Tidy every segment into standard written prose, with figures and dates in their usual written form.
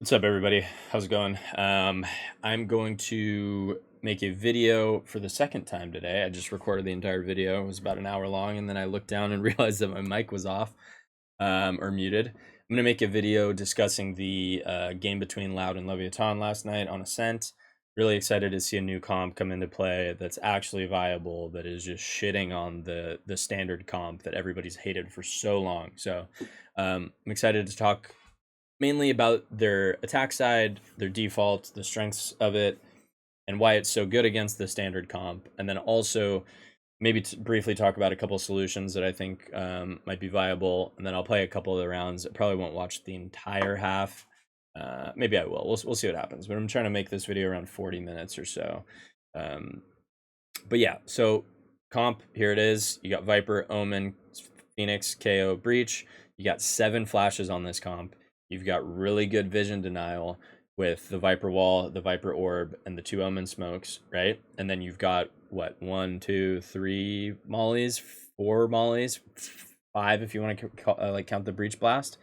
What's up, everybody? How's it going? I'm going to make a video for the second time today. I just recorded the entire video. It was about an hour long, and then I looked down and realized that my mic was off or muted. I'm going to make a video discussing the game between Loud and Leviathan last night on Ascent. Really excited to see a new comp come into play that's actually viable, that is just shitting on the standard comp that everybody's hated for so long. So I'm excited to talk mainly about their attack side, their default, the strengths of it, and why it's so good against the standard comp. And then also maybe briefly talk about a couple solutions that I think might be viable. And then I'll play a couple of the rounds. I probably won't watch the entire half. Maybe I will. We'll see what happens. But I'm trying to make this video around 40 minutes or so. But yeah, so comp, here it is. You got Viper, Omen, Phoenix, Kayo, Breach. You got 7 flashes on this comp. You've got really good vision denial with the Viper Wall, the Viper Orb, and the 2 Omen Smokes, right? And then you've got, what, 1, 2, 3 mollies, 4 mollies, 5 if you want to count the Breach Blast.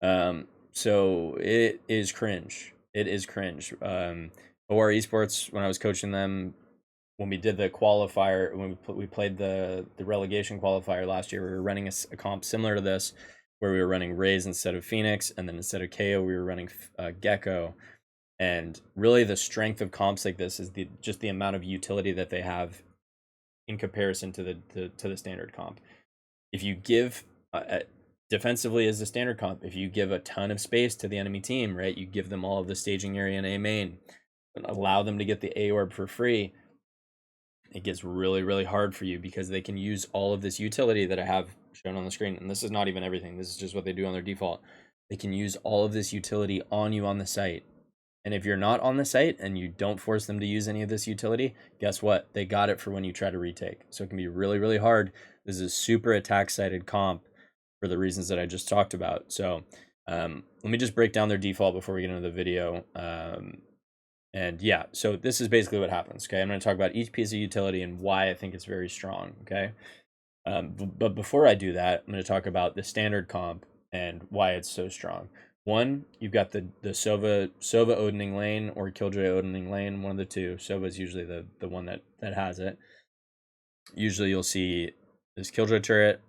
So it is cringe. It is cringe. OR Esports, when I was coaching them, when we did the qualifier, when we played the relegation qualifier last year, we were running a comp similar to this, where we were running Raze instead of Phoenix, and then instead of Kayo, we were running Gecko. And really, the strength of comps like this is just the amount of utility that they have in comparison to the standard comp. If you give defensively as the standard comp, if you give a ton of space to the enemy team, right, you give them all of the staging area in A main, and allow them to get the A orb for free, it gets really, really hard for you because they can use all of this utility that I have shown on the screen. And this is not even everything. This is just what they do on their default. They can use all of this utility on you on the site. And if you're not on the site and you don't force them to use any of this utility, guess what? They got it for when you try to retake. So it can be really, really hard. This is a super attack-sided comp for the reasons that I just talked about. So let me just break down their default before we get into the video. And yeah, so this is basically what happens, okay? I'm going to talk about each piece of utility and why I think it's very strong, okay? But before I do that, I'm going to talk about the standard comp and why it's so strong. One, you've got the Sova Odening lane or Killjoy Odening lane, one of the two. Sova is usually the one that has it. Usually you'll see this Killjoy turret,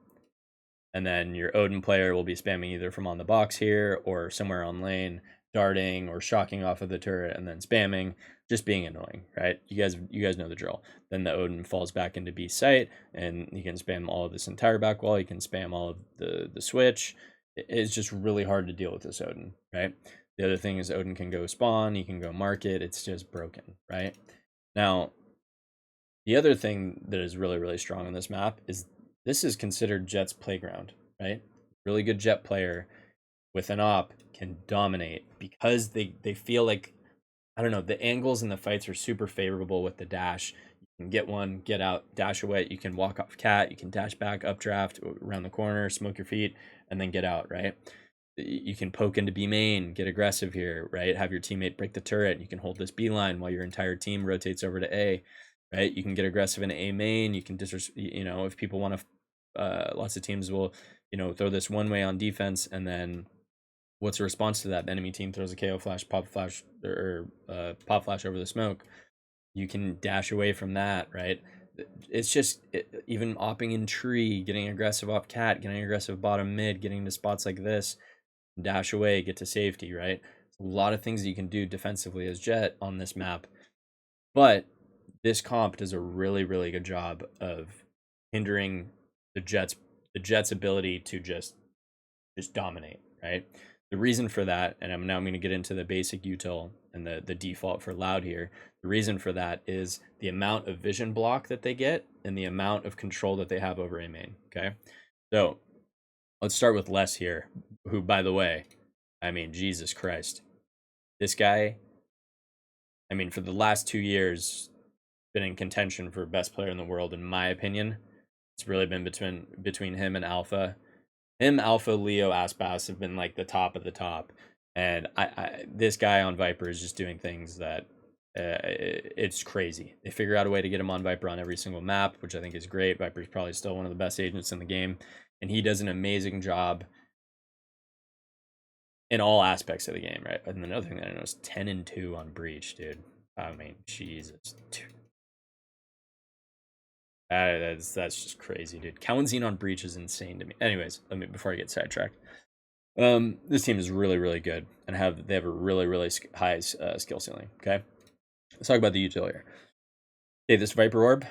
and then your Odin player will be spamming either from on the box here or somewhere on lane, darting or shocking off of the turret and then spamming, just being annoying, right? You guys know the drill. Then the Odin falls back into B site, and you can spam all of this entire back wall. You can spam all of the switch. It's just really hard to deal with this Odin, right? The other thing is Odin can go spawn, he can go market. It's just broken, right? Now, the other thing that is really, really strong on this map is this is considered Jett's playground, right? Really good Jett player with an op can dominate because they feel like, I don't know, the angles and the fights are super favorable with the dash. You can get one, get out, dash away. You can walk off cat, you can dash back, updraft around the corner, smoke your feet, and then get out, right? You can poke into B main, get aggressive here, right? Have your teammate break the turret. You can hold this B line while your entire team rotates over to A, right? You can get aggressive in A main. You can if people want to, lots of teams will, throw this one way on defense, and then what's the response to that? The enemy team throws a KO flash, pop flash, or pop flash over the smoke. You can dash away from that, right? It's just even opping in tree, getting aggressive off cat, getting aggressive bottom mid, getting to spots like this, dash away, get to safety, right? A lot of things that you can do defensively as Jett on this map. But this comp does a really, really good job of hindering the Jett's ability to just dominate, right? The reason for that, and I'm going to get into the basic util and the default for Loud here. The reason for that is the amount of vision block that they get and the amount of control that they have over A main, okay? So let's start with Les here, who, by the way, I mean, Jesus Christ. This guy, I mean, for the last 2 years, been in contention for best player in the world, in my opinion. It's really been between him and Alpha. Alpha, Leo, Aspas have been like the top of the top. And this guy on Viper is just doing things that it's crazy. They figure out a way to get him on Viper on every single map, which I think is great. Viper's probably still one of the best agents in the game, and he does an amazing job in all aspects of the game, right? And another thing that I know is 10-2 on Breach, dude. I mean, Jesus. That's just crazy, dude. Kalen's on Breach is insane to me. Anyways, before I get sidetracked. This team is really, really good and they have a really, really high skill ceiling. Okay, let's talk about the util here. Okay, this Viper Orb,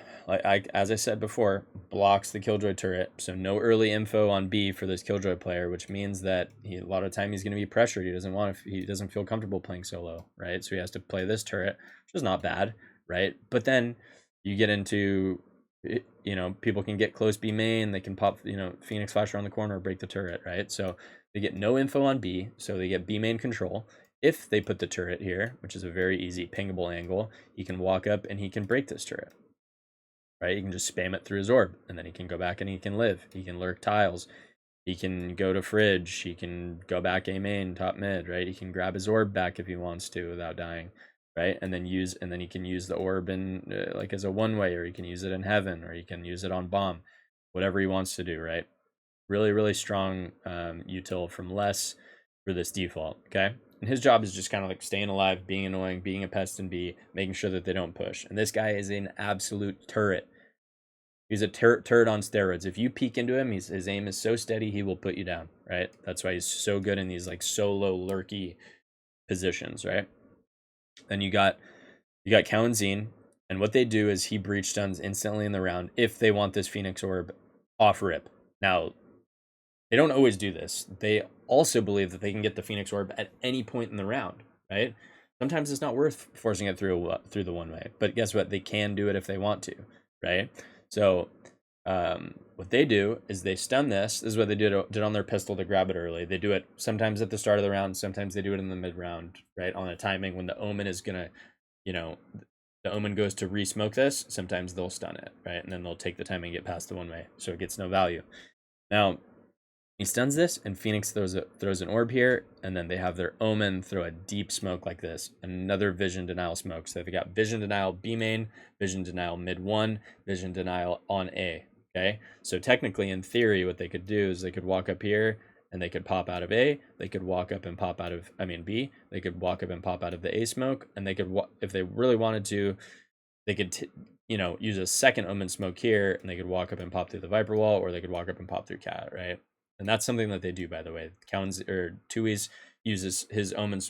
as I said before, blocks the Killjoy turret, so no early info on B for this Killjoy player, which means that a lot of time he's going to be pressured. He doesn't feel comfortable playing solo, right? So he has to play this turret, which is not bad, right? But then you get into, people can get close B main, they can pop, Phoenix Flash around the corner, break the turret, right? So they get no info on B, so they get B main control. If they put the turret here, which is a very easy pingable angle, he can walk up and he can break this turret, right? He can just spam it through his orb, and then he can go back and he can live. He can lurk tiles. He can go to fridge. He can go back A main, top mid, right? He can grab his orb back if he wants to without dying, right? And then he can use the orb in like as a one-way, or he can use it in heaven, or he can use it on bomb, whatever he wants to do, right? Really, really strong util from Les for this default, okay? And his job is just kind of like staying alive, being annoying, being a pest in B, making sure that they don't push. And this guy is an absolute turret. He's a turret on steroids. If you peek into him, his aim is so steady, he will put you down, right? That's why he's so good in these like solo lurky positions, right? Then you got Kalen's, and what they do is he breach stuns instantly in the round if they want this Phoenix Orb off rip. Now, they don't always do this. They also believe that they can get the Phoenix Orb at any point in the round, right? Sometimes it's not worth forcing it through the one way, but guess what? They can do it if they want to, right? So what they do is they stun this. This is what they did on their pistol to grab it early. They do it sometimes at the start of the round. Sometimes they do it in the mid round, right? On a timing when the Omen is going to, the Omen goes to re-smoke this. Sometimes they'll stun it, right? And then they'll take the time and get past the one way. So it gets no value. Now, he stuns this, and Phoenix throws an orb here, and then they have their Omen throw a deep smoke like this, another vision denial smoke. So they got vision denial B main, vision denial mid 1, vision denial on A. Okay, so technically, in theory, what they could do is they could walk up here and they could pop out of A. They could walk up and pop out of B. They could walk up and pop out of the A smoke, and they could, if they really wanted to, they could use a second Omen smoke here, and they could walk up and pop through the Viper wall, or they could walk up and pop through Cat, right? And that's something that they do, by the way. Tui's uses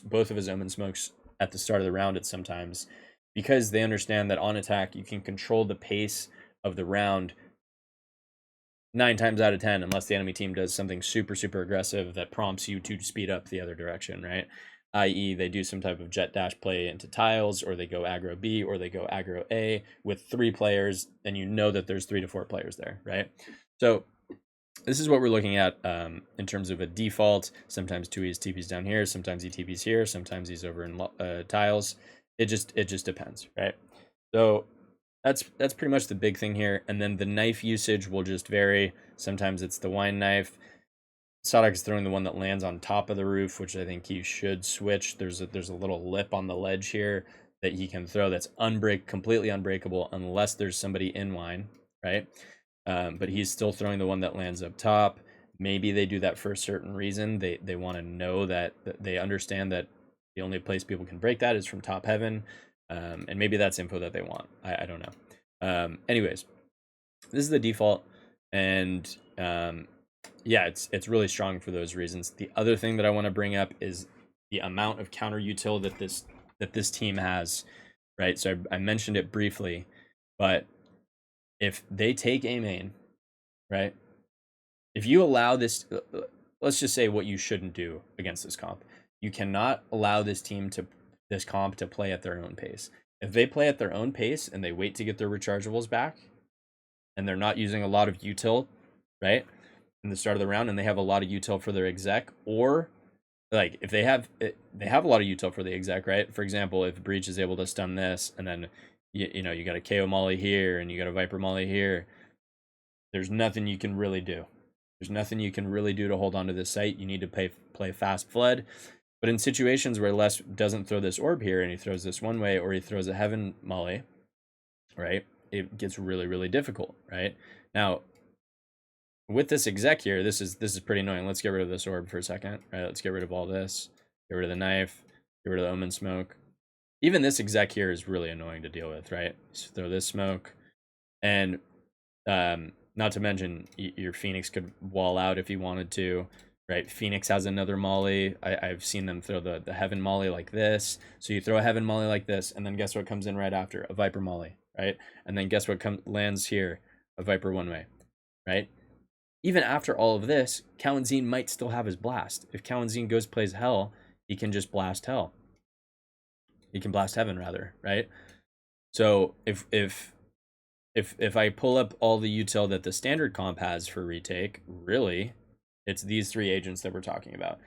both of his Omen smokes at the start of the round at sometimes, because they understand that on attack you can control the pace of the round 9 times out of 10, unless the enemy team does something super, super aggressive that prompts you to speed up the other direction, right? I.e., they do some type of jet dash play into tiles, or they go aggro B, or they go aggro A with 3 players, and that there's 3 to 4 players there, right? So this is what we're looking at in terms of a default. Sometimes Tui's TP's down here, sometimes he TP's here, sometimes he's over in tiles. It just depends, right? So that's pretty much the big thing here. And then the knife usage will just vary. Sometimes it's the wine knife. Sadok is throwing the one that lands on top of the roof, which I think he should switch. There's a little lip on the ledge here that he can throw that's completely unbreakable unless there's somebody in wine, right? But he's still throwing the one that lands up top. Maybe they do that for a certain reason. They want to know that they understand that the only place people can break that is from top heaven. And maybe that's info that they want. I don't know. Anyways, this is the default. And yeah, it's really strong for those reasons. The other thing that I want to bring up is the amount of counter util that this team has, right? So I mentioned it briefly, but if they take A main, right? If you allow this, let's just say what you shouldn't do against this comp. You cannot allow this comp to play at their own pace. If they play at their own pace and they wait to get their rechargeables back, and they're not using a lot of util, right, in the start of the round, and they have a lot of util for their exec, or like if they have a lot of util for the exec, right? For example, if Breach is able to stun this, and then you got a Kayo molly here, and you got a Viper molly here, there's nothing you can really do. There's nothing you can really do to hold on to this site. You need to play fast fled. But in situations where Les doesn't throw this orb here, and he throws this one way, or he throws a heaven molly, right, it gets really, really difficult, right? Now, with this exec here, this is pretty annoying. Let's get rid of this orb for a second, right? Let's get rid of all this. Get rid of the knife. Get rid of the Omen smoke. Even this exec here is really annoying to deal with, right? So throw this smoke. And not to mention, your Phoenix could wall out if you wanted to, right? Phoenix has another molly. I've seen them throw the Heaven molly like this. So you throw a Heaven molly like this, and then guess what comes in right after? A Viper molly, right? And then guess what lands here? A Viper one way, right? Even after all of this, Kalanzine might still have his blast. If Kalanzine goes plays Hell, he can just blast Hell. He can blast Heaven rather, right? So if I pull up all the util that the standard comp has for retake, really, it's these three agents that we're talking about.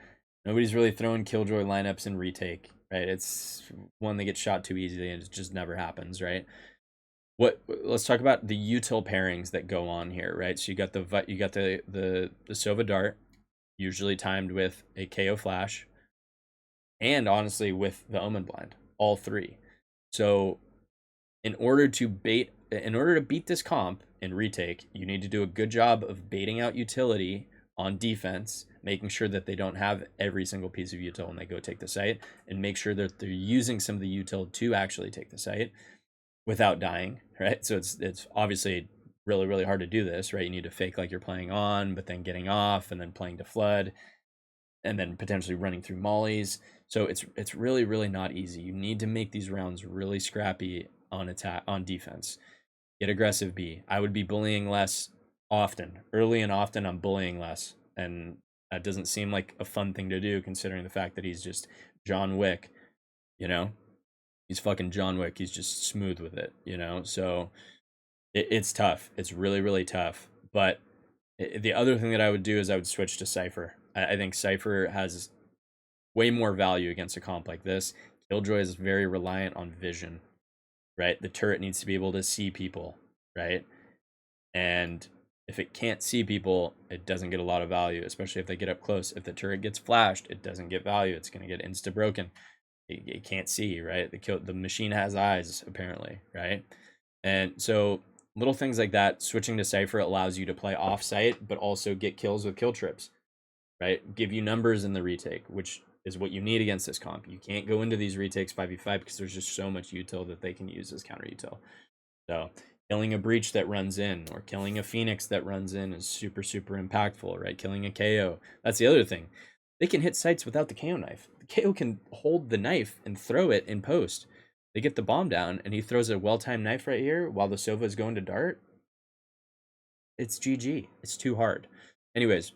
Nobody's really throwing Killjoy lineups in retake, right? It's one that gets shot too easily and it just never happens, right? Let's talk about the util pairings that go on here, right? So you got the Sova dart, usually timed with a Kayo flash, and honestly with the Omen blind, all three. So in order to beat this comp in retake, you need to do a good job of baiting out utility on defense, making sure that they don't have every single piece of util when they go take the site, and make sure that they're using some of the util to actually take the site without dying, right? So it's obviously really, really hard to do this, right? You need to fake like you're playing on, but then getting off, and then playing to flood, and then potentially running through mollies. So it's really, really not easy. You need to make these rounds really scrappy on defense. Get aggressive B. I would be bullying less often. Early and often I'm bullying less. And that doesn't seem like a fun thing to do considering the fact that he's just John Wick, you know? He's fucking John Wick. He's just smooth with it, you know? So it's tough. It's really, really tough. But the other thing that I would do is I would switch to Cypher. I think Cypher has way more value against a comp like this. Killjoy is very reliant on vision, right? The turret needs to be able to see people, right? And if it can't see people, it doesn't get a lot of value, especially if they get up close. If the turret gets flashed, it doesn't get value. It's going to get insta broken. It can't see, right? The machine has eyes, apparently, right? And so little things like that, switching to Cypher allows you to play off-site, but also get kills with kill trips, right? Give you numbers in the retake, which is what you need against this comp. You can't go into these retakes 5v5 because there's just so much util that they can use as counter util. So killing a breach that runs in or killing a Phoenix that runs in is super, super impactful, right? Killing a Kayo. That's the other thing. They can hit sites without the Kayo knife. The Kayo can hold the knife and throw it in post. They get the bomb down and he throws a well-timed knife right here while the Sova is going to dart. It's GG. It's too hard. Anyways,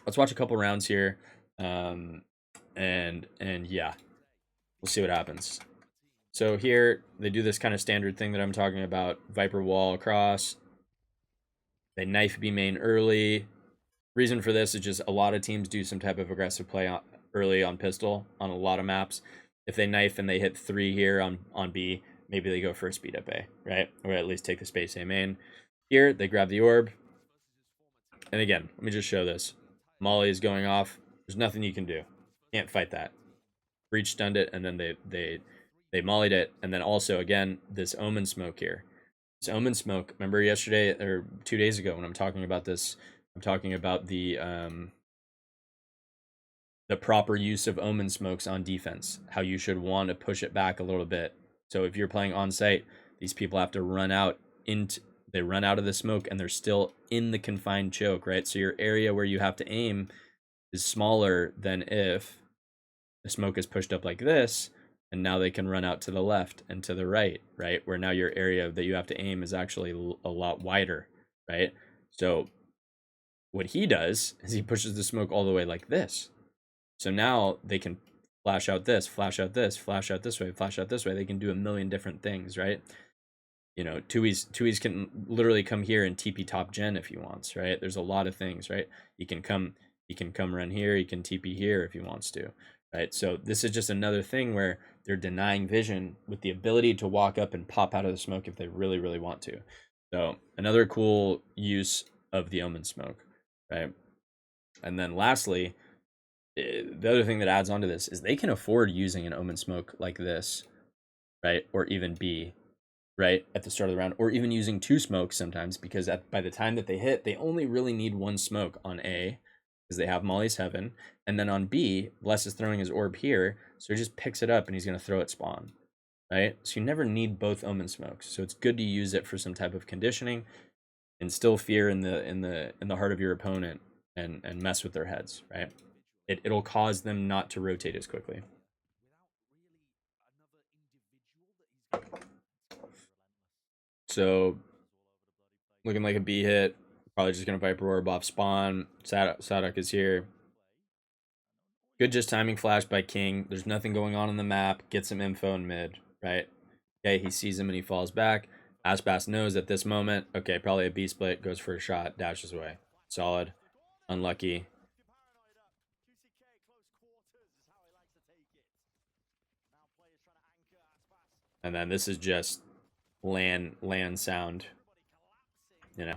let's watch a couple rounds here. And yeah, we'll see what happens. So here they do this kind of standard thing that I'm talking about. Viper wall across. They knife B main early. Reason for this is just a lot of teams do some type of aggressive play early on pistol on a lot of maps. If they knife and they hit 3 here on B, maybe they go for a speed up A, right? Or at least take the space A main. Here they grab the orb. And again, let me just show this. Molly is going off. There's nothing you can do. Can't fight that. Breach stunned it, and then they mollied it, and then also again this Omen smoke here. This Omen smoke. Remember yesterday or 2 days ago when I'm talking about this, I'm talking about the proper use of Omen smokes on defense. How you should want to push it back a little bit. So if you're playing on site, these people have to run out into. They run out of the smoke and they're still in the confined choke, right? So your area where you have to aim is smaller than if the smoke is pushed up like this, and now they can run out to the left and to the right, right? Where now your area that you have to aim is actually a lot wider, right? So what he does is he pushes the smoke all the way like this. So now they can flash out this, flash out this, flash out this way, flash out this way. They can do a million different things, right? You know, Tui's can literally come here and TP top gen if he wants, right? There's a lot of things, right? He can come run here, he can TP here if he wants to, right? So this is just another thing where they're denying vision with the ability to walk up and pop out of the smoke if they really, really want to. So another cool use of the Omen smoke, right? And then lastly, the other thing that adds on to this is they can afford using an Omen smoke like this, right? Or even B. right, at the start of the round, or even using 2 smokes sometimes, because by the time that they hit, they only really need 1 smoke on A, because they have Molly's Heaven, and then on B, Bless is throwing his orb here, so he just picks it up and he's going to throw it spawn, right? So you never need both Omen smokes, so it's good to use it for some type of conditioning, instill fear in the heart of your opponent, and mess with their heads, right? It'll cause them not to rotate as quickly. So, looking like a B hit. Probably just going to Viper Orb off spawn. Shoutout is here. Good just timing flash by King. There's nothing going on the map. Get some info in mid, right? Okay, he sees him and he falls back. Aspas knows at this moment, okay, probably a B split, goes for a shot, dashes away. Solid. Unlucky. And then this is just land sound. You know.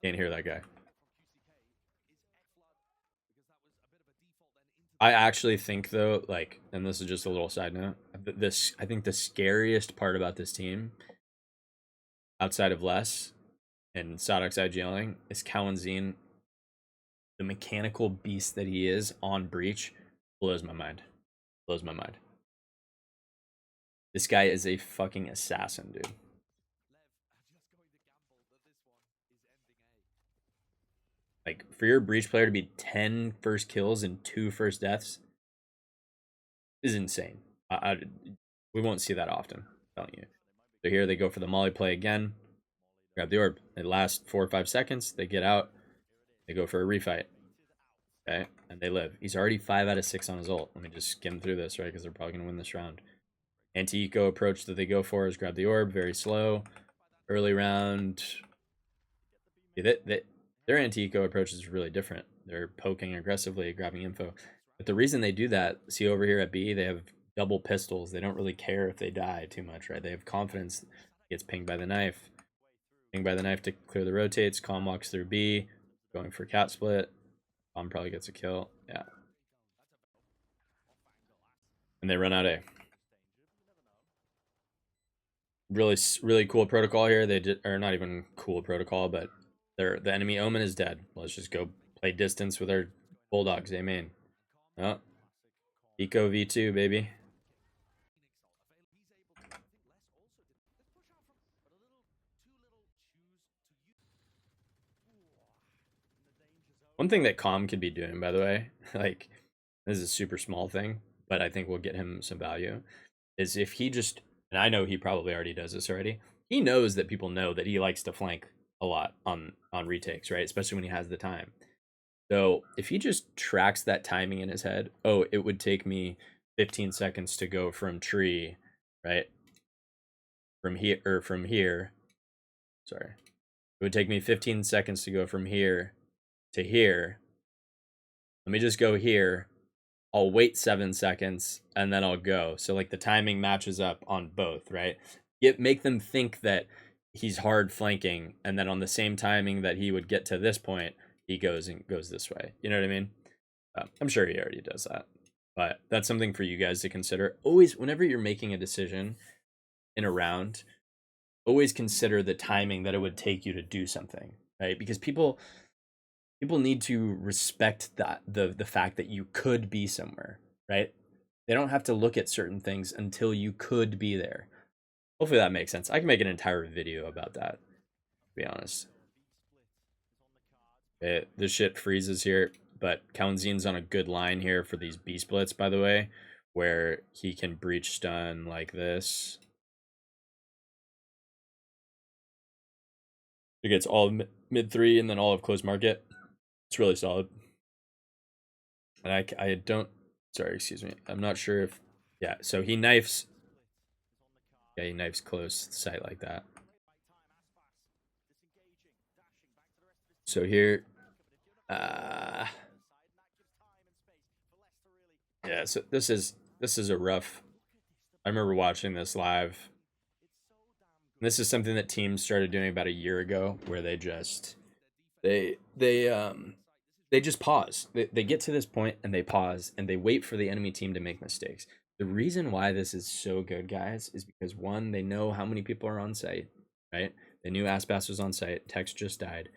Can't hear that guy. I actually think though, like, and this is just a little side note, I think the scariest part about this team, outside of Les and Sadok's IGLing, is Kawanzine. The mechanical beast that he is on Breach blows my mind. Blows my mind. This guy is a fucking assassin, dude. Like, for your Breach player to be 10 first kills and 2 first deaths is insane. We won't see that often, I'm telling you. So here they go for the Molly play again. Grab the orb. It lasts 4 or 5 seconds. They get out. They go for a refight. Okay, and they live. He's already 5 out of 6 on his ult. Let me just skim through this, right? Because they're probably going to win this round. Anti-eco approach that they go for is grab the orb. Very slow. Early round. Yeah, their anti-eco approach is really different. They're poking aggressively, grabbing info. But the reason they do that, see over here at B, they have double pistols. They don't really care if they die too much, right? They have confidence. Gets pinged by the knife. Pinged by the knife to clear the rotates. Calm walks through B. Going for cat split. Calm probably gets a kill. Yeah. And they run out A. Really cool protocol here. They did, or not even cool protocol, but the enemy Omen is dead. Let's just go play distance with our Bulldogs. Amen. Oh. Eco V2, baby. One thing that Calm could be doing, by the way, like, this is a super small thing, but I think we'll get him some value, is if he just, and I know he probably already does this already, he knows that people know that he likes to flank a lot on retakes, right? Especially when he has the time. So if he just tracks that timing in his head, oh, it would take me 15 seconds to go from tree, right? From here. Sorry. It would take me 15 seconds to go from here to here. Let me just go here. I'll wait 7 seconds and then I'll go. So like the timing matches up on both, right? Make them think that he's hard flanking, and then on the same timing that he would get to this point, he goes this way. You know what I mean? I'm sure he already does that, but that's something for you guys to consider. Always, whenever you're making a decision in a round, always consider the timing that it would take you to do something, right? Because people need to respect that the fact that you could be somewhere, right? They don't have to look at certain things until you could be there. Hopefully that makes sense. I can make an entire video about that, to be honest. This shit freezes here, but Kaunzin's on a good line here for these B splits, by the way, where he can breach stun like this. He gets all of mid 3 and then all of close market. It's really solid. And I don't, sorry, excuse me. I'm not sure if, yeah, so he knifes. Yeah, he knifes close sight like that. So here, yeah, so this is a rough, I remember watching this live. This is something that teams started doing about a year ago, where they just they just pause. They get to this point and they pause and they wait for the enemy team to make mistakes. The reason why this is so good, guys, is because one, they know how many people are on site, right? They knew Aspas was on site. Tex just died.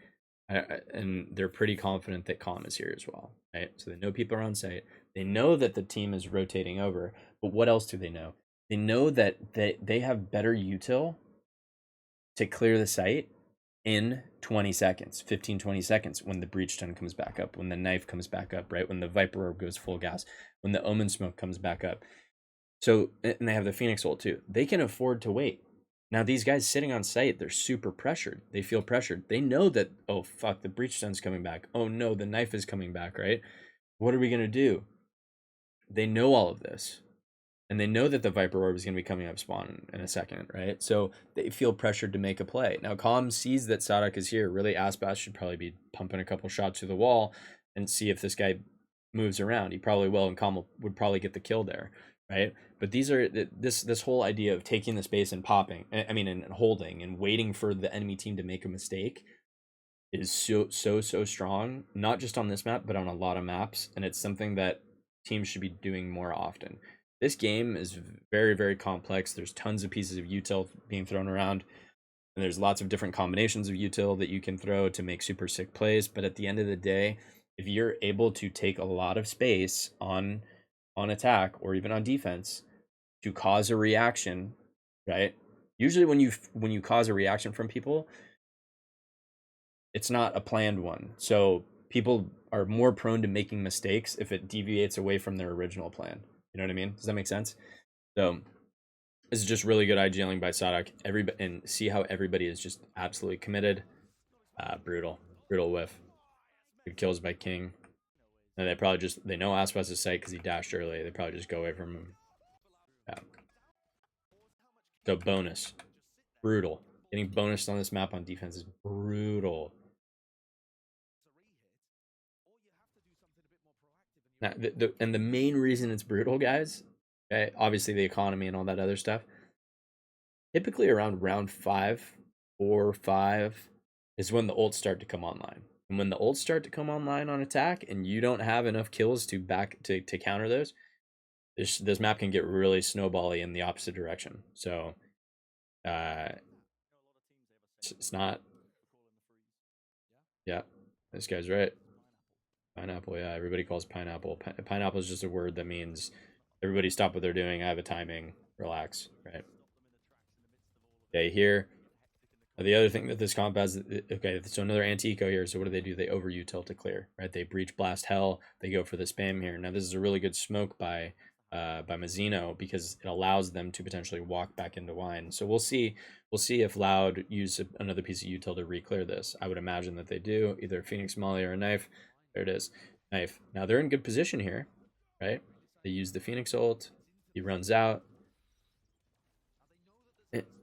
And they're pretty confident that Calm is here as well, right? So they know people are on site. They know that the team is rotating over, but what else do they know? They know that they have better util to clear the site in 20 seconds, 15, 20 seconds, when the breach stun comes back up, when the knife comes back up, right? When the Viper Orb goes full gas, when the Omen smoke comes back up. So, and they have the Phoenix ult too. They can afford to wait. Now, these guys sitting on site, they're super pressured. They feel pressured. They know that, oh, fuck, the breach stun's coming back. Oh, no, the knife is coming back, right? What are we going to do? They know all of this. And they know that the Viper Orb is going to be coming up spawn in a second, right? So they feel pressured to make a play. Now, Calm sees that Sadak is here. Really, Aspas should probably be pumping a couple shots through the wall and see if this guy moves around. He probably will, and Calm would probably get the kill there, right? But these are this whole idea of taking the space and popping, and holding and waiting for the enemy team to make a mistake is so strong, not just on this map, but on a lot of maps. And it's something that teams should be doing more often. This game is very, very complex. There's tons of pieces of util being thrown around, and there's lots of different combinations of util that you can throw to make super sick plays. But at the end of the day, if you're able to take a lot of space on attack or even on defense to cause a reaction, right? Usually when you cause a reaction from people, it's not a planned one. So people are more prone to making mistakes if it deviates away from their original plan. You know what I mean? Does that make sense? So this is just really good IGLing by Sadak. Everybody, and see how everybody is just absolutely committed. Brutal whiff. Good kills by King. And they probably just, they know Aspas is sight because he dashed early. They probably just go away from him. Yeah. So bonus. Brutal. Getting bonus on this map on defense is brutal. Now, the main reason it's brutal, guys, okay, obviously the economy and all that other stuff. Typically around round 5, 4, 5 is when the ults start to come online. And when the ults start to come online on attack, and you don't have enough kills to counter those, this map can get really snowbally in the opposite direction. So, it's not. Yeah, this guy's right. Pineapple, yeah, everybody calls pineapple. Pineapple is just a word that means everybody stop what they're doing. I have a timing. Relax, right? Okay, here. The other thing that this comp has, okay, so another anti-eco here. So what do? They over-util to clear, right? They breach blast hell. They go for the spam here. Now this is a really good smoke by Mazzino because it allows them to potentially walk back into wine. So we'll see if Loud use another piece of util to re-clear this. I would imagine that they do, either Phoenix Molly or a knife. There it is, knife. Now they're in good position here, right? They use the Phoenix ult. He runs out.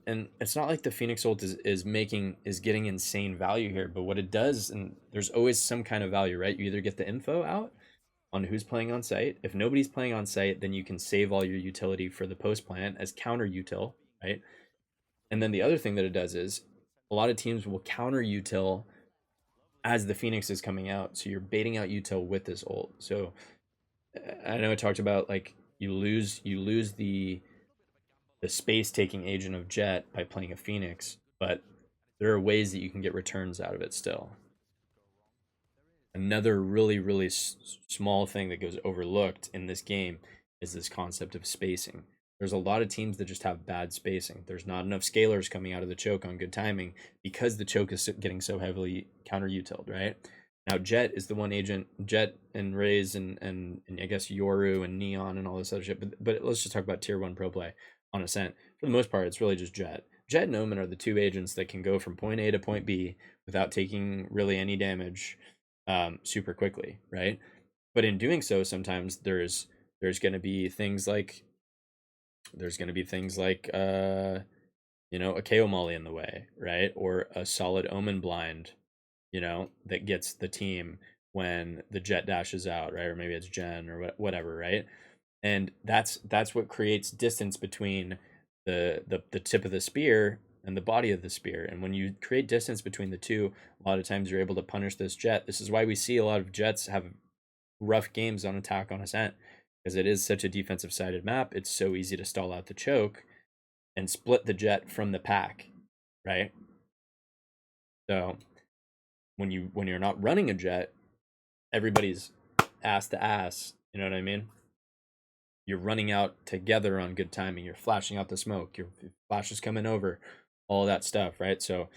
And it's not like the Phoenix ult is getting insane value here, but what it does, and there's always some kind of value, right? You either get the info out on who's playing on site. If nobody's playing on site, then you can save all your utility for the post plant as counter util, right? And then the other thing that it does is a lot of teams will counter util as the Phoenix is coming out, so you're baiting out util with this ult. So I know I talked about like you lose the space taking agent of Jett by playing a Phoenix, but there are ways that you can get returns out of it still. Another really small thing that goes overlooked in this game is this concept of spacing. There's a lot of teams that just have bad spacing. There's not enough scalers coming out of the choke on good timing because the choke is getting so heavily counter utiled, right? Now Jett is the one agent, Jett and Raze and I guess Yoru and Neon and all this other shit. But let's just talk about tier 1 pro play on Ascent. For the most part, it's really just Jett. Jett and Omen are the two agents that can go from point A to point B without taking really any damage super quickly, right? But in doing so, sometimes there's going to be things like you know, a Kayo Molly in the way, right? Or a solid Omen blind, you know, that gets the team when the Jett dashes out, right? Or maybe it's Jen or whatever, right? And that's what creates distance between the tip of the spear and the body of the spear. And when you create distance between the two, a lot of times you're able to punish this Jett. This is why we see a lot of Jetts have rough games on attack on Ascent, because it is such a defensive sided map. It's so easy to stall out the choke and split the Jett from the pack, right? So when you're not running a Jett, everybody's ass to ass. You know what I mean? You're running out together on good timing. You're flashing out the smoke. Your flash is coming over, all that stuff, right? So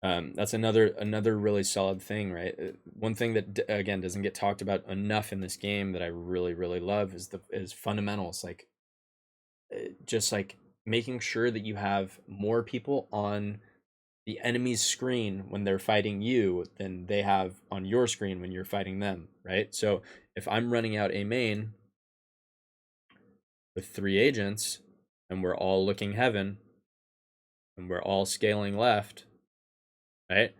that's another really solid thing, right? One thing that again doesn't get talked about enough in this game that I really love is fundamentals, like just like making sure that you have more people on the enemy's screen when they're fighting you than they have on your screen when you're fighting them, right? So if I'm running out a main with 3 agents and we're all looking heaven and we're all scaling left, right?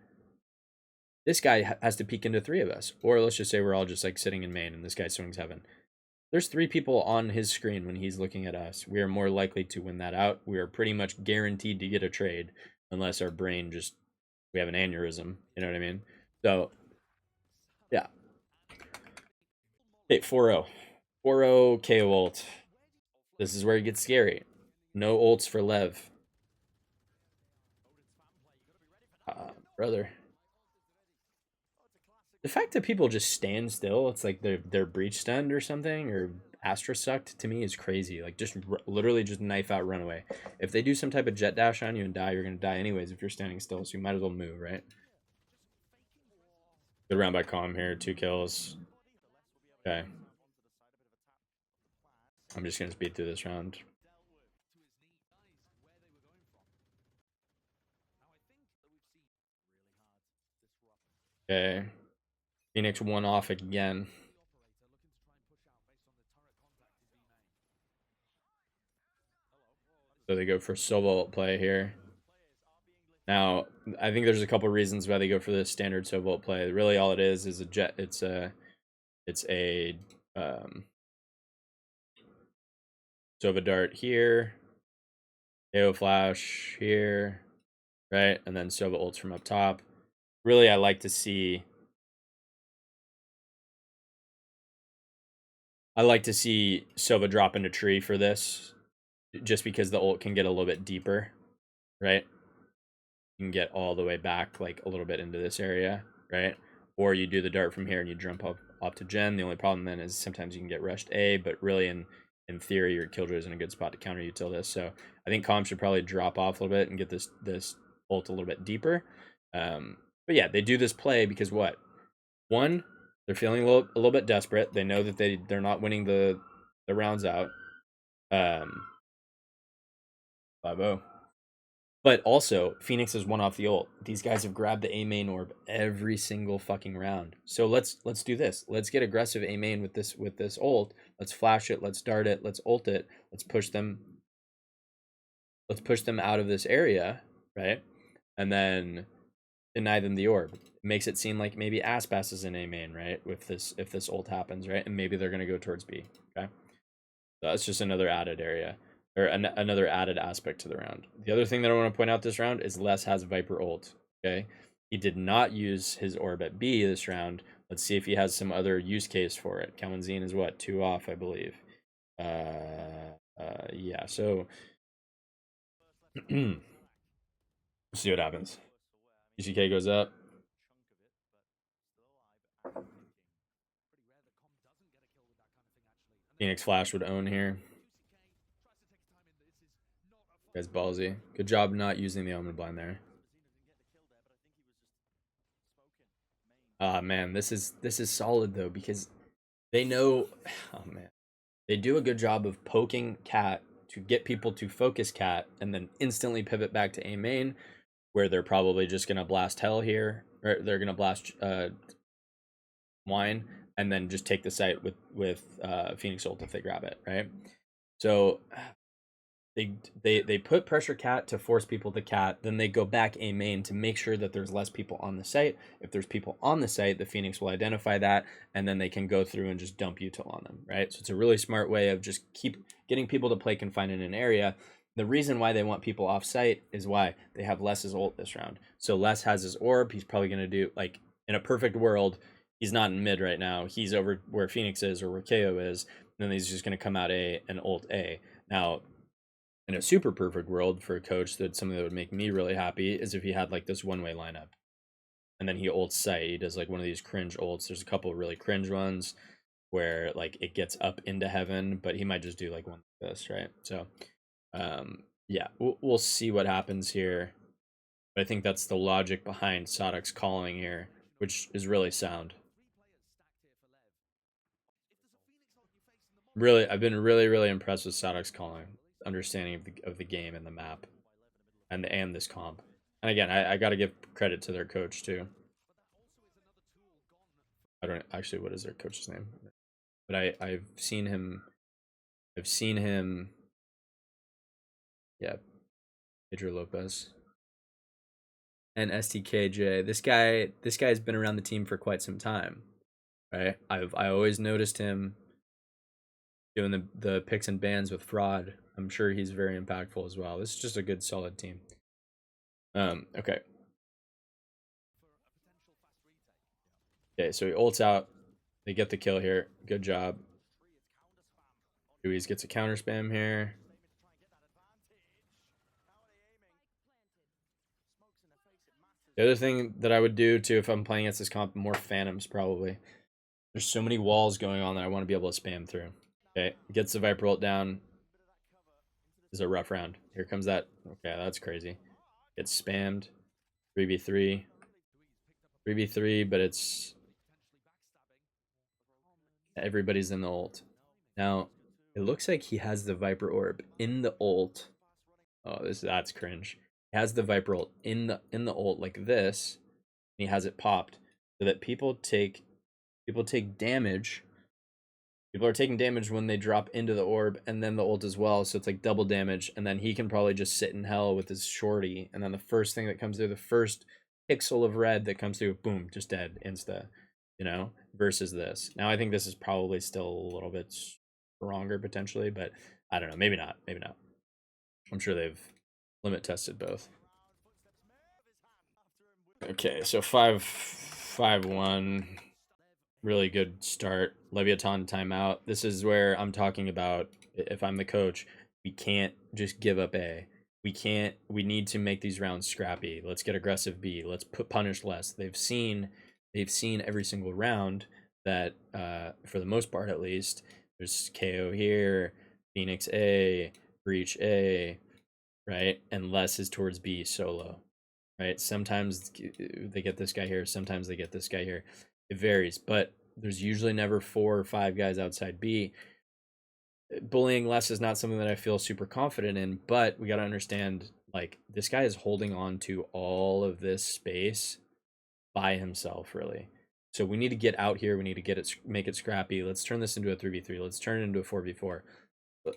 This guy has to peek into 3 of us. Or let's just say we're all just like sitting in main and this guy swings heaven. There's 3 people on his screen when he's looking at us. We are more likely to win that out. We are pretty much guaranteed to get a trade unless our brain just, we have an aneurysm. You know what I mean? So, yeah. Hey, 4-0. 4-0 KO ult. This is where it gets scary. No ults for LEV. Brother. The fact that people just stand still, it's like they're breach stunned or something, or Astra sucked, to me is crazy. Like, just literally just knife out, run away. If they do some type of Jett dash on you and die, you're going to die anyways if you're standing still, so you might as well move, right? Good round by Calm here, 2 kills. Okay. I'm just going to speed through this round. Okay. Phoenix 1 off again. So they go for Sova play here. Now, I think there's a couple reasons why they go for this standard Sova play. Really, all it is a Jett. It's a Sova dart here, Kayo flash here, right, and then Sova ults from up top. Really, I like to see. Sova drop into tree for this, just because the ult can get a little bit deeper, right? You can get all the way back, like a little bit into this area, right? Or you do the dart from here and you jump up to Gen. The only problem then is sometimes you can get rushed A, but really in theory your Killjoy is in a good spot to counter you till this. So I think Calm should probably drop off a little bit and get this ult a little bit deeper. But yeah, they do this play because what? One, they're feeling a little bit desperate. They know that they're not winning the rounds out. 5-0. But also, Phoenix has won off the ult. These guys have grabbed the A main orb every single fucking round. So let's do this. Let's get aggressive A main with this ult. Let's flash it. Let's dart it. Let's ult it. Let's push them out of this area, right? And then deny them the orb. It makes it seem like maybe Aspas is in A main, right? If this ult happens, right? And maybe they're gonna go towards B. Okay. So that's just another added area. Or another added aspect to the round. The other thing that I want to point out this round is Les has Viper ult. Okay, he did not use his orb at B this round. Let's see if he has some other use case for it. Kawanzine is what, 2 off, I believe. Yeah. So see what happens. ECK goes up. Phoenix Flash would own here. Guy's ballsy. Good job not using the Omen blind there. Man, this is solid though, because they know, oh man, they do a good job of poking Cat to get people to focus Cat and then instantly pivot back to A main, where they're probably just gonna blast Hell here, or they're gonna blast Wine, and then just take the site with Phoenix ult if they grab it, right? So they put pressure Cat to force people to Cat, then they go back A main to make sure that there's less people on the site. If there's people on the site, the Phoenix will identify that, and then they can go through and just dump util on them, right? So it's a really smart way of just keep getting people to play confined in an area. The reason why they want people off site is why they have Les's ult this round. So Les has his orb. He's probably going to do, like, in a perfect world, he's not in mid right now. He's over where Phoenix is or where Kayo is. then he's just going to come out A and ult A. Now, in a super perfect world for a coach, that's something that would make me really happy is if he had like this one-way lineup. And then he ults site. He does like one of these cringe ults. There's a couple of really cringe ones where like it gets up into heaven, but he might just do like one like this, right? So, yeah, we'll see what happens here. But I think that's the logic behind Sadok's calling here, which is really sound. Really, I've been really impressed with Sadok's calling, understanding of the game and the map, and this comp. And again, I got to give credit to their coach too. I don't actually, what is their coach's name? But I've seen him. Yeah, Pedro Lopez and STKJ. This guy's been around the team for quite some time, right? I always noticed him doing the picks and bans with fraud. I'm sure he's very impactful as well. This is just a good solid team. Okay. Okay, so he ults out. They get the kill here. Good job. Dewey's gets a counter spam here. The other thing that I would do too if I'm playing against this comp, more phantoms probably. There's so many walls going on that I want to be able to spam through. Okay, gets the Viper ult down. This is a rough round. Here comes that. Okay, that's crazy. Gets spammed. 3v3. 3v3, but it's... everybody's in the ult. Now, it looks like he has the Viper Orb in the ult. Oh, that's cringe. He has the Viper ult in the ult like this. And he has it popped so that people take damage. People are taking damage when they drop into the orb and then the ult as well, so it's like double damage, and then he can probably just sit in hell with his shorty, and then the first thing that comes through, the first pixel of red that comes through, boom, just dead, insta, you know, versus this. Now I think this is probably still a little bit stronger potentially, but I don't know, maybe not. I'm sure they've limit tested both. Okay, so 5-1. Really good start. Leviathan timeout. This is where I'm talking about if I'm the coach, we can't just give up A. We need to make these rounds scrappy. Let's get aggressive B. Let's punish less. They've seen every single round that for the most part at least, there's Kayo here, Phoenix A, Breach A, right? And less is towards B solo. Right? Sometimes they get this guy here, sometimes they get this guy here. It varies, but there's usually never 4 or 5 guys outside B. Bullying less is not something that I feel super confident in, but we got to understand, like, this guy is holding on to all of this space by himself, really. So we need to get out here. We need to make it scrappy. Let's turn this into a 3v3. Let's turn it into a 4v4.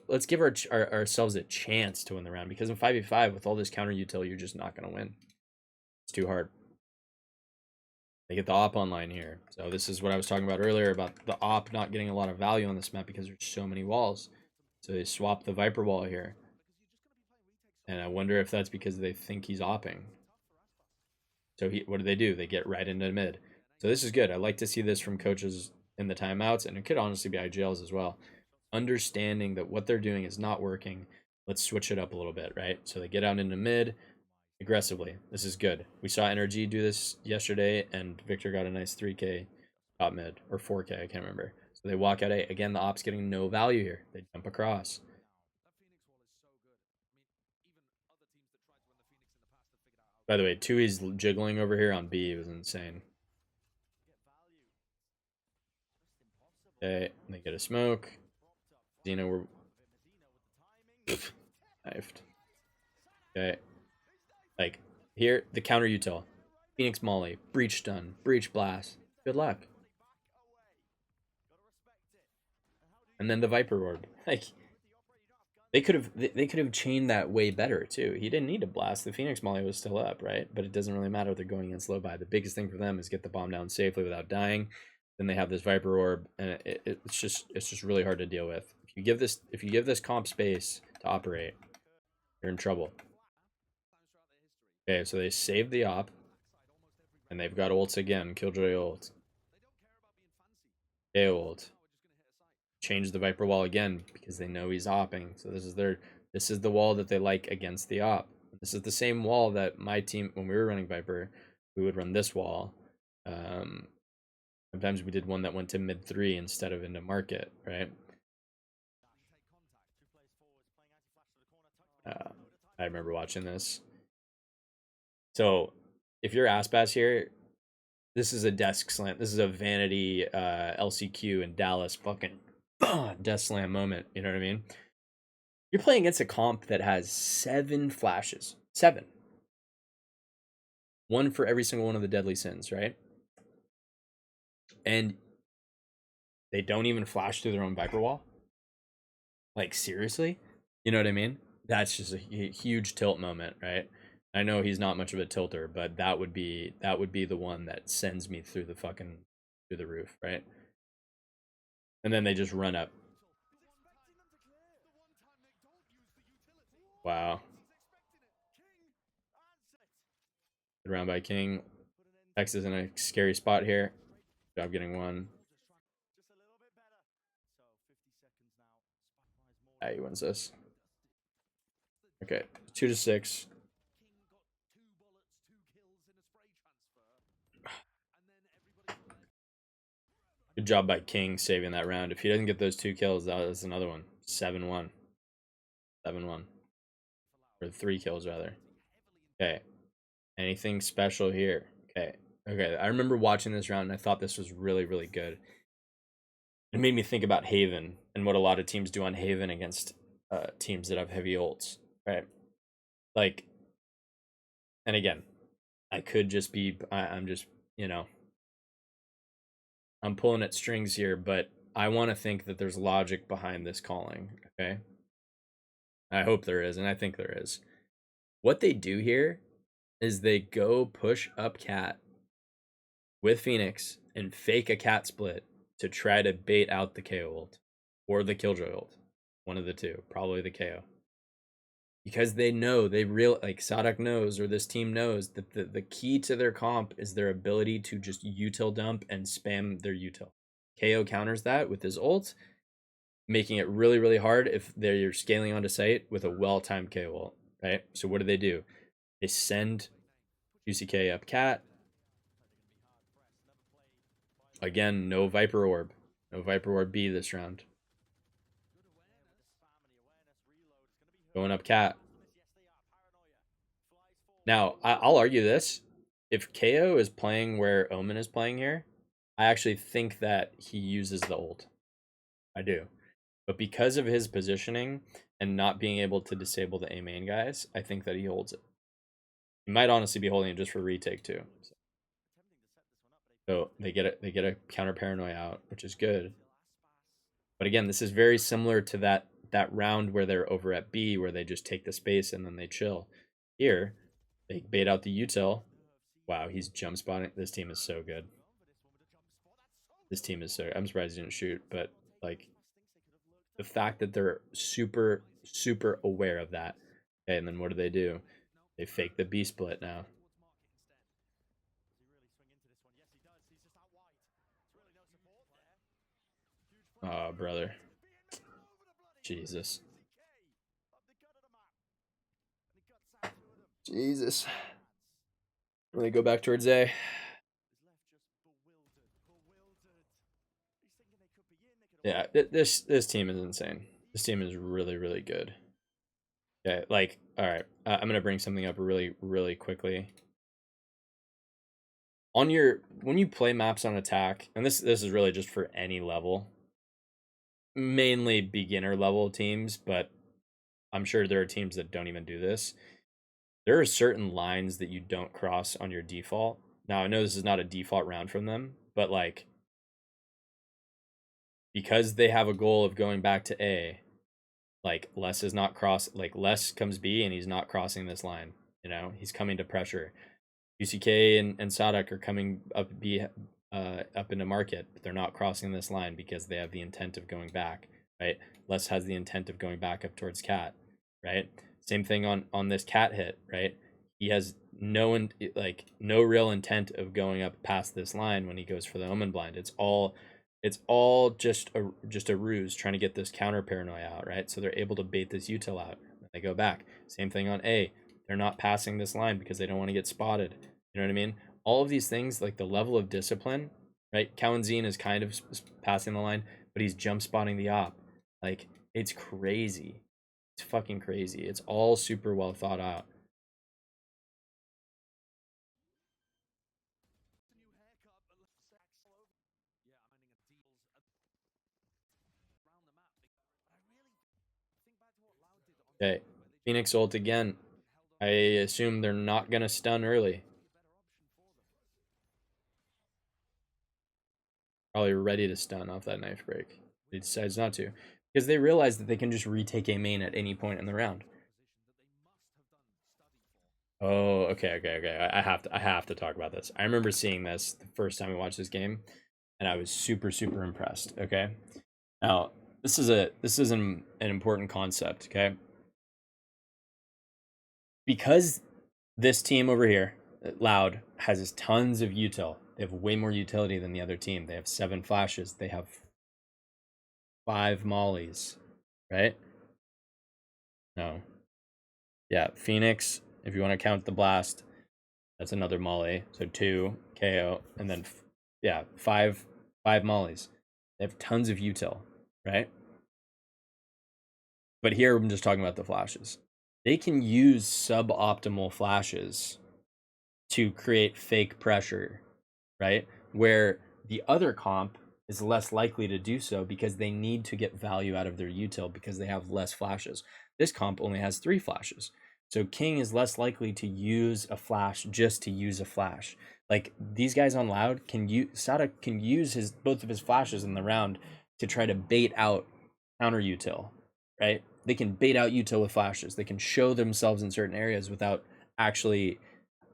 Let's give ourselves a chance to win the round, because in 5v5 with all this counter util, you're just not going to win. It's too hard. They get the op online here. So this is what I was talking about earlier about the op not getting a lot of value on this map because there's so many walls. So they swap the Viper wall here. And I wonder if that's because they think he's opping. So what do? They get right into mid. So this is good. I like to see this from coaches in the timeouts, and it could honestly be IGLs as well. Understanding that what they're doing is not working. Let's switch it up a little bit, right? So they get out into mid aggressively. This is good. We saw NRG do this yesterday, and Victor got a nice 3K top mid, or 4K, I can't remember. So they walk out A. Again, the op's getting no value here. They jump across. By the way, Tui's jiggling over here on B was insane. Okay, they get a smoke. Xena, we're knifed. Okay. Like, here, the counter util. Phoenix Molly, Breach Stun, Breach Blast. Good luck. And then the Viper Orb. Like, they could have chained that way better too. He didn't need to blast. The Phoenix Molly was still up, right? But it doesn't really matter if they're going against low buy. The biggest thing for them is get the bomb down safely without dying. Then they have this Viper Orb, and it's just really hard to deal with. If you give this comp space to operate, you're in trouble. Okay, so they saved the op, and they've got ults again. Killjoy ult. Kayo ult. change the Viper wall again because they know he's opping. So this is the wall that they like against the op. This is the same wall that my team, when we were running Viper, we would run this wall. Sometimes we did one that went to mid 3 instead of into market, right? I remember watching this. So if you're Aspas here, this is a desk slam. This is a vanity LCQ in Dallas fucking desk slam moment. You know what I mean? You're playing against a comp that has 7 flashes. 7. One for every single one of the deadly sins, right? And they don't even flash through their own Viper wall. Like, seriously? You know what I mean? That's just a huge tilt moment, right? I know he's not much of a tilter, but that would be the one that sends me through the roof, right? And then they just run up. Wow. Good round by King. X is in a scary spot here. Good job getting one. He wins this. Okay, 2-6. Good job by King saving that round. If he doesn't get those 2 kills, that's another one. 7-1. 7-1. Or 3 kills, rather. Okay. Anything special here? Okay. Okay, I remember watching this round, and I thought this was really, really good. It made me think about Haven and what a lot of teams do on Haven against teams that have heavy ults, right? Like, and again, I could just be, I'm just, you know, I'm pulling at strings here, but I want to think that there's logic behind this calling, okay? I hope there is, and I think there is. What they do here is they go push up cat with Phoenix and fake a cat split to try to bait out the KO ult or the Killjoy ult. One of the two, probably the KO. Because they know, like Sadak knows, or this team knows, that the key to their comp is their ability to just util dump and spam their util. KO counters that with his ult, making it really, really hard if they're scaling onto site with a well-timed KO ult, right? So what do? They send UCK up cat. Again, no Viper Orb. No Viper Orb B this round. Going up cat. Now, I'll argue this. If Kayo is playing where Omen is playing here, I actually think that he uses the ult. I do. But because of his positioning and not being able to disable the A main guys, I think that he holds it. He might honestly be holding it just for retake too. So they get a counter paranoia out, which is good. But again, this is very similar to that round where they're over at B, where they just take the space and then they chill. Here, they bait out the util. Wow, he's jump spotting. This team is so good. This team is so. I'm surprised he didn't shoot, but like the fact that they're super, super aware of that. Okay, and then what do? They fake the B split now. Oh, brother. Jesus. Jesus. Let me go back towards A. Yeah, this team is insane. This team is really, really good. Okay, like, all right, I'm gonna bring something up really, really quickly. When you play maps on attack, and this is really just for any level, mainly beginner level teams, but I'm sure there are teams that don't even do this. There are certain lines that you don't cross on your default. Now, I know this is not a default round from them, but like, because they have a goal of going back to A, like Les is not like Les comes B and he's not crossing this line. You know, he's coming to pressure. UCK and Sadak are coming up B, up into market, but they're not crossing this line because they have the intent of going back, right? Les has the intent of going back up towards cat, right? Same thing on this cat hit, right? He has no real intent of going up past this line when he goes for the Omen blind. It's all It's all just a ruse trying to get this counter paranoia out, right? So they're able to bait this util out. They go back. Same thing on A. They're not passing this line because they don't want to get spotted. You know what I mean? All of these things, like the level of discipline, right? Kawanzine is kind of passing the line, but he's jump spotting the op. Like, it's crazy. It's fucking crazy. It's all super well thought out. Okay, Phoenix ult again. I assume they're not gonna stun early. Probably ready to stun off that knife break. He decides not to because they realize that they can just retake a main at any point in the round. Oh, okay. I have to talk about this. I remember seeing this the first time I watched this game, and I was super impressed. Okay, now this is an important concept. Okay, because this team over here, Loud, has tons of util. They have way more utility than the other team. They have 7 flashes. They have 5 mollies, right? No. Yeah, Phoenix, if you want to count the blast, that's another molly. So 2, Kayo, and then, yeah, 5 mollies. They have tons of util, right? But here I'm just talking about the flashes. They can use suboptimal flashes to create fake pressure, right? Where the other comp is less likely to do so because they need to get value out of their util because they have less flashes. This comp only has 3 flashes. So King is less likely to use a flash just to use a flash. Like these guys on Loud can use Sada can use his both of his flashes in the round to try to bait out counter util, right? They can bait out util with flashes. They can show themselves in certain areas without actually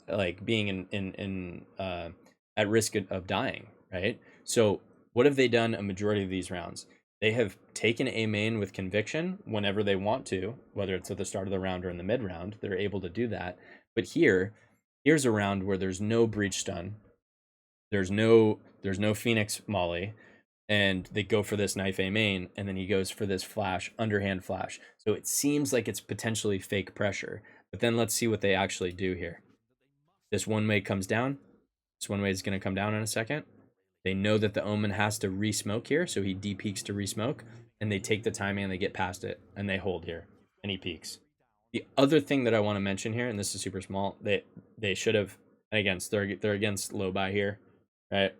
like being in at risk of dying, right? So what have they done a majority of these rounds? They have taken a main with conviction whenever they want to, whether it's at the start of the round or in the mid round. They're able to do that. But here's a round where there's no breach stun, there's no Phoenix Molly, and they go for this knife A main, and then he goes for this flash, underhand flash. So it seems like it's potentially fake pressure. But then let's see what they actually do here. This one way comes down. This one way is going to come down in a second. They know that the Omen has to re-smoke here, so he de-peeks to re-smoke, and they take the timing and they get past it, and they hold here, and he peeks. The other thing that I want to mention here, and this is super small, they should have, against they're against low buy here, right?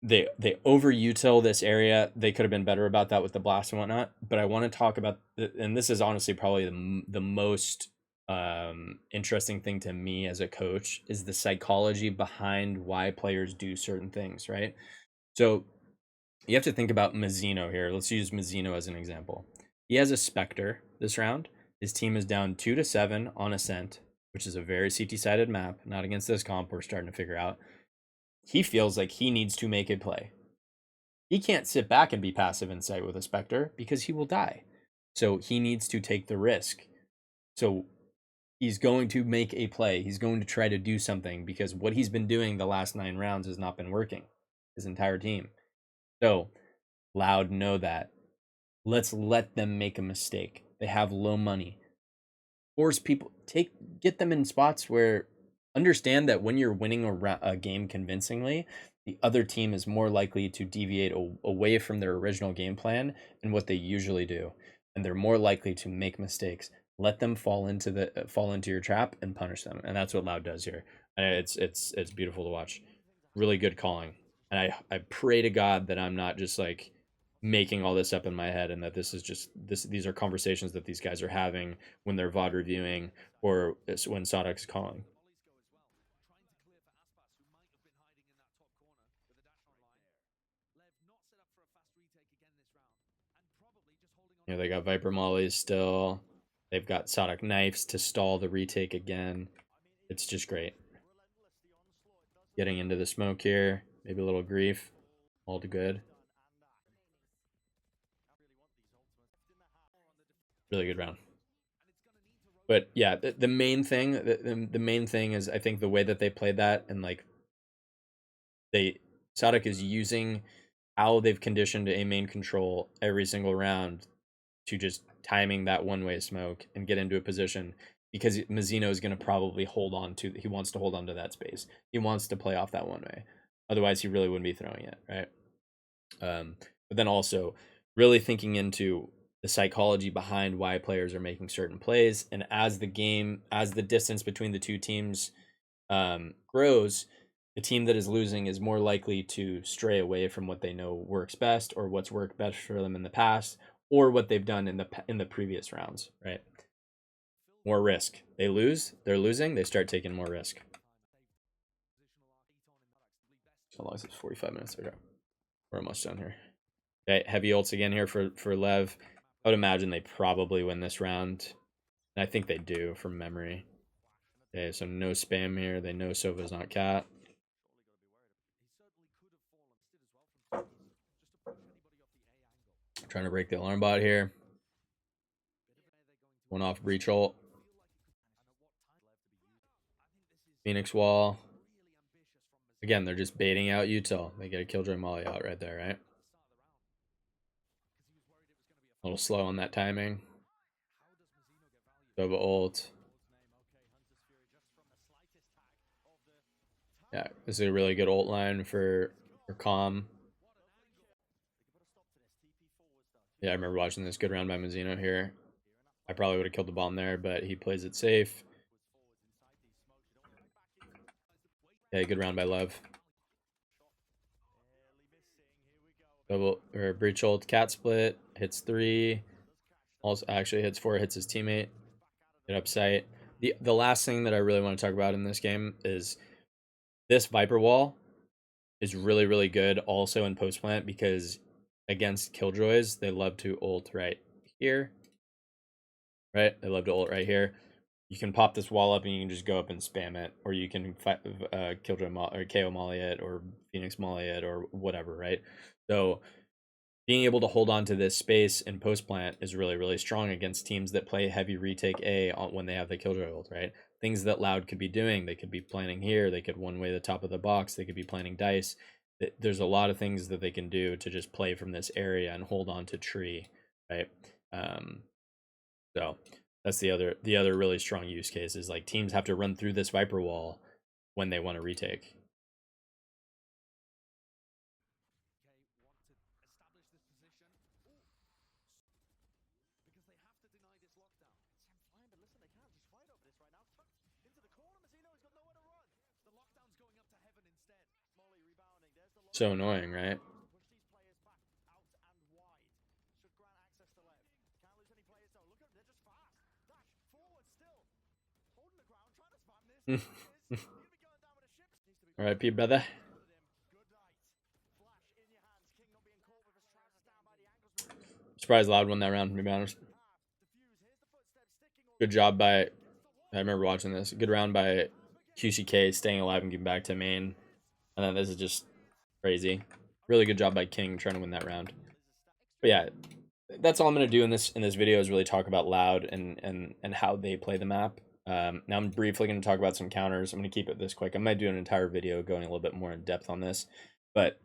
They overutil this area. They could have been better about that with the blast and whatnot. But I want to talk about, and this is honestly probably the most interesting thing to me as a coach is the psychology behind why players do certain things, right? So you have to think about Mazzino here. Let's use Mazzino as an example. He has a Spectre this round. His team is down 2-7 on Ascent, which is a very CT-sided map. Not against this comp, we're starting to figure out. He feels like he needs to make a play. He can't sit back and be passive in sight with a Spectre because he will die. So he needs to take the risk. So he's going to make a play. He's going to try to do something because what he's been doing the last 9 rounds has not been working. His entire team. So Loud know that. Let's let them make a mistake. They have low money. Force people, get them in spots where understand that when you're winning a game convincingly, the other team is more likely to deviate away from their original game plan and what they usually do, and they're more likely to make mistakes. Let them fall into your trap and punish them, and that's what Loud does here. And it's beautiful to watch. Really good calling, and I pray to God that I'm not just like making all this up in my head and that this is just these are conversations that these guys are having when they're VOD reviewing or when Sadok's calling. You know, they got Viper Mollies still. They've got Sadok knives to stall the retake again. It's just great. Getting into the smoke here. Maybe a little grief. All good. Really good round. But yeah, the main thing, the main thing is I think the way that they played that and like they Sadok is using how they've conditioned a main control every single round to just timing that one-way smoke and get into a position, because Mazzino is going to probably he wants to hold on to that space. He wants to play off that one way. Otherwise, he really wouldn't be throwing it, right? But then also really thinking into the psychology behind why players are making certain plays. And as the distance between the two teams grows, the team that is losing is more likely to stray away from what they know works best, or what's worked best for them in the past, or what they've done in the previous rounds, right? More risk. They're losing, they start taking more risk. How long is it? 45 minutes. Okay. We're almost done here. Okay, heavy ults again here for Lev. I would imagine they probably win this round. And I think they do from memory. Okay, so no spam here. They know Sova's not cat. Trying to break the alarm bot here. One off breach ult. Phoenix wall. Again, they're just baiting out util. They get a killjoy molly out right there, right? A little slow on that timing. Sova ult. Yeah, this is a really good ult line for Calm. Yeah, I remember watching this. Good round by Mazzino here. I probably would have killed the bomb there, but he plays it safe. Yeah, good round by Lev. Double or breach ult, cat split, hits 3. Also actually hits 4, hits his teammate. Get up sight. The last thing that I really want to talk about in this game is this Viper wall is really, really good also in post plant, because against killjoys, they love to ult right here. Right? They love to ult right here. You can pop this wall up and you can just go up and spam it, or you can killjoy or KO molly it, or Phoenix molly it, or whatever, right? So being able to hold on to this space in post plant is really, really strong against teams that play heavy retake A when they have the killjoy ult, right? Things that Loud could be doing, they could be planning here, they could one way the top of the box, they could be planning dice. There's a lot of things that they can do to just play from this area and hold on to tree, right? So that's the other really strong use case, is like teams have to run through this Viper wall when they want to retake. So annoying, right? All right, P brother. Surprised Loud won that round, to be honest. Good job by, I remember watching this. Good round by QCK, staying alive and getting back to main. And then this is just crazy. Really good job by King trying to win that round. But yeah, that's all I'm gonna do in this video, is really talk about Loud and how they play the map. Now I'm briefly going to talk about some counters. I'm going to keep it this quick. I might do an entire video going a little bit more in depth on this, but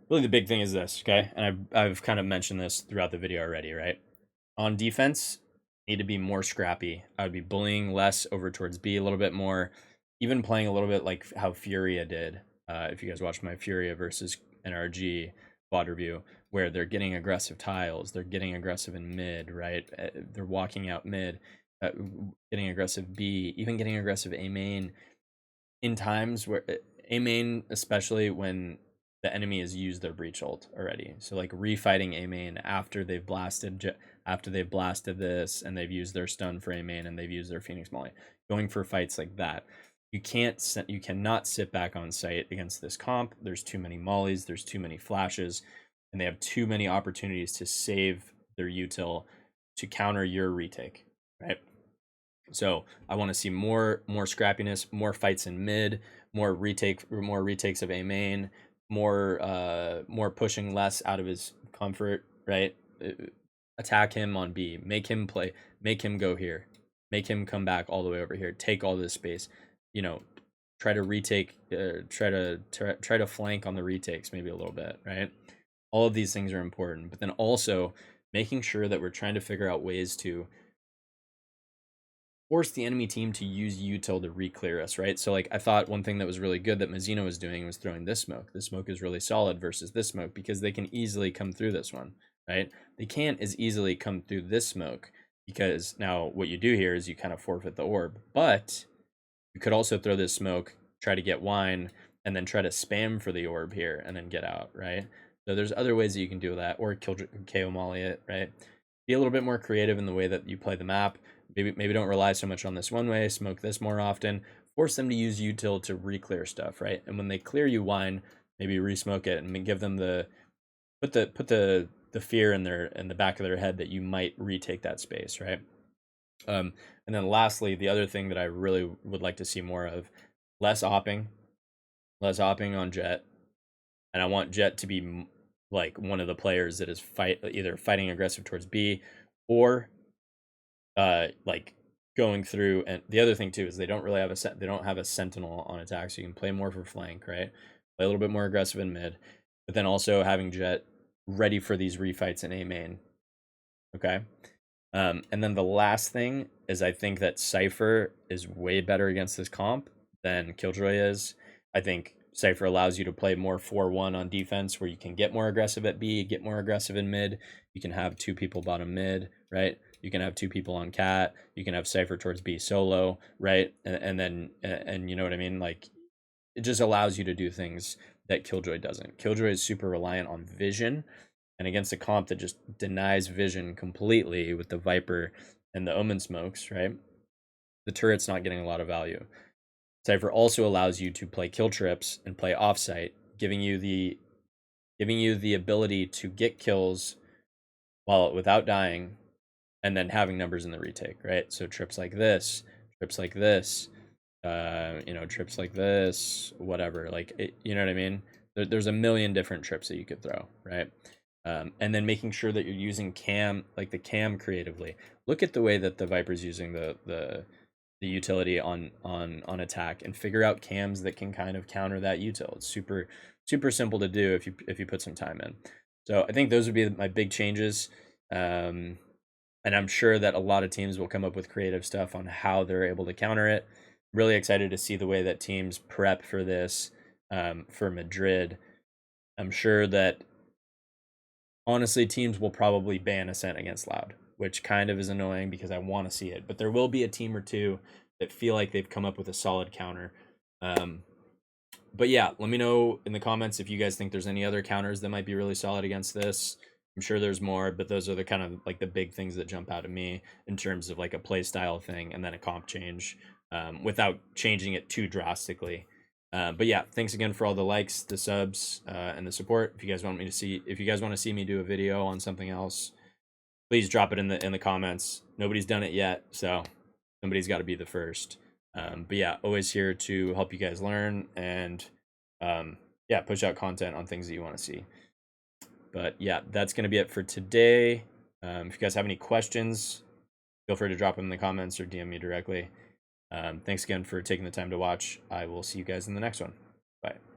really the big thing is this, okay? And I've kind of mentioned this throughout the video already, right? On defense, need to be more scrappy. I would be bullying less over towards B a little bit more, even playing a little bit like how Furia did. If you guys watched my Furia versus NRG VOD review, where they're getting aggressive tiles, they're getting aggressive in mid, right? They're walking out mid, getting aggressive B, even getting aggressive A main in times where A main, especially when the enemy has used their breach ult already. So like refighting A main after they've blasted this and they've used their stun for A main and they've used their Phoenix Molly. Going for fights like that. You cannot sit back on site against this comp. There's too many mollies, there's too many flashes, and they have too many opportunities to save their util to counter your retake, right? So I want to see more scrappiness, more fights in mid, more retakes of A main, more pushing less out of his comfort, right? Attack him on B, make him play, make him go here, make him come back all the way over here, take all this space, you know, try to retake, try to flank on the retakes maybe a little bit, right? All of these things are important, but then also making sure that we're trying to figure out ways to force the enemy team to use util to re-clear us, right? So like I thought one thing that was really good that Mazzino was doing was throwing this smoke. This smoke is really solid versus this smoke because they can easily come through this one, right? They can't as easily come through this smoke because now what you do here is you kind of forfeit the orb, but you could also throw this smoke, try to get wine, and then try to spam for the orb here and then get out, right? So there's other ways that you can do that, or kill KO molly it, right? Be a little bit more creative in the way that you play the map. Maybe don't rely so much on this one way, smoke this more often. Force them to use util to re-clear stuff, right? And when they clear you wine, maybe re-smoke it and give them the put the fear in the back of their head that you might retake that space, right? And then lastly, the other thing that I really would like to see more of, less opping on Jett. And I want Jett to be like one of the players that is either fighting aggressive towards B or like going through. And the other thing too is they don't have a sentinel on attack, so you can play more for flank, right? Play a little bit more aggressive in mid, but then also having Jett ready for these refights in A main. Okay. And then the last thing is I think that Cypher is way better against this comp than Killjoy is. I think Cypher allows you to play more 4-1 on defense where you can get more aggressive at B, get more aggressive in mid. You can have 2 people bottom mid, right? You can have 2 people on cat. You can have Cypher towards B solo, right? And then you know what I mean? Like it just allows you to do things that Killjoy doesn't. Killjoy is super reliant on vision. And against a comp that just denies vision completely with the Viper and the Omen smokes, right? The turret's not getting a lot of value. Cypher also allows you to play kill trips and play offsite, giving you the ability to get kills without dying, and then having numbers in the retake, right? So trips like this, trips like this, trips like this, whatever. Like you know what I mean? There's a million different trips that you could throw, right? And then making sure that you're using the cam creatively. Look at the way that the Viper's using the utility on attack, and figure out cams that can kind of counter that util. It's super simple to do if you put some time in. So I think those would be my big changes. And I'm sure that a lot of teams will come up with creative stuff on how they're able to counter it. Really excited to see the way that teams prep for this for Madrid. I'm sure that honestly, teams will probably ban Ascent against Loud, which kind of is annoying because I want to see it. But there will be a team or two that feel like they've come up with a solid counter. But yeah, let me know in the comments if you guys think there's any other counters that might be really solid against this. I'm sure there's more, but those are the kind of like the big things that jump out at me in terms of like a play style thing and then a comp change without changing it too drastically. But yeah, thanks again for all the likes, the subs, and the support. If you guys want to see me do a video on something else, please drop it in the comments. Nobody's done it yet, so somebody's got to be the first. But yeah, always here to help you guys learn and push out content on things that you want to see. But yeah, that's going to be it for today. If you guys have any questions, feel free to drop them in the comments or DM me directly. Thanks again for taking the time to watch. I will see you guys in the next one. Bye.